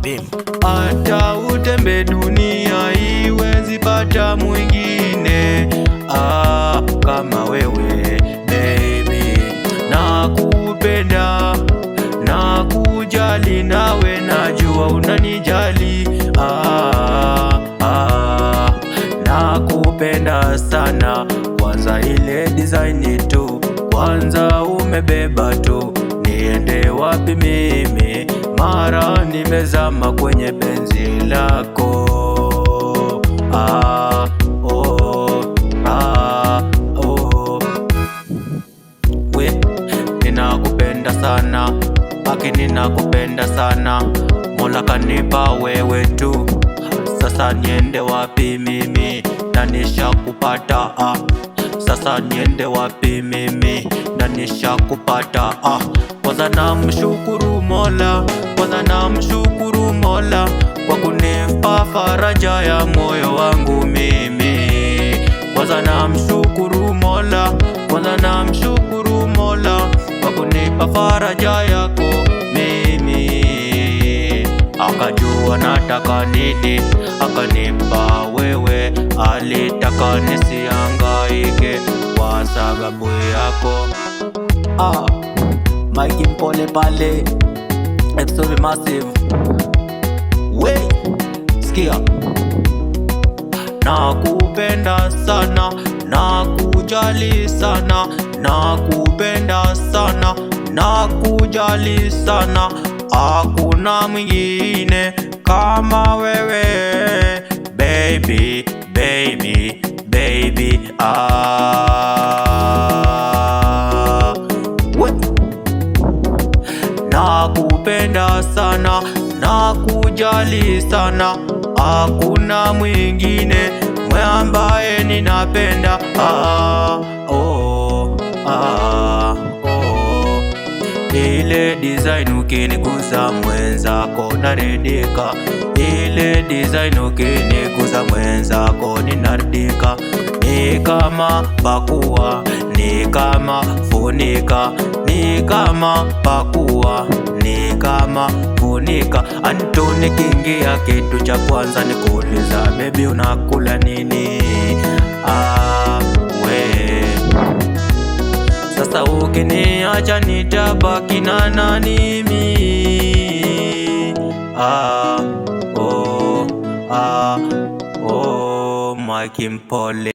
bim. Hata utembe dunia iwezi pata mwingine kama wewe baby. Nakupenda, nakujali, nawe najua unanijali. Nakupenda sana, kwanza ile design tu, kwanza umebeba tu. Niende wapi mimi, mara nimezama kwenye penzi lako. We, ninakupenda sana, aki ninakupenda sana. Mola kanipa wewe tu, sasa niende wapi mimi na nishakupata. Sasa niende wapi mimi na nishakupata. Kwanza namshukuru Mola, kwanza namshukuru Mola kwa kunipa faraja ya moyo wangu mimi. Kwanza namshukuru Mola, kwanza namshukuru Mola kwa kunipa faraja yako mimi. Akajua nataka nini, akanipa wewe. Alitaka nisihangaike kwa sababu yako. Mike Mpole pale Episode Massive. We, sikia. Nakupenda sana, nakujali sana, nakupenda sana, nakujali sana. Hakuna mwingine kama wewe baby, baby, baby. Nakupenda sana, nakujali sana. Hakuna mwingine mwe ambaye ninapenda. Ile design ukiniguza mwenzako naridhika. Ile design ukiniguza mwenzako ninaridhika. Ni kama pakua, ni kama funika, ni kama pakua, ni kama funika. Anto nikiingia kitu cha kwanza nikuuliza baby unakula nini? Sasa ukiniacha nitabaki na nani mimi? Mike Mpole.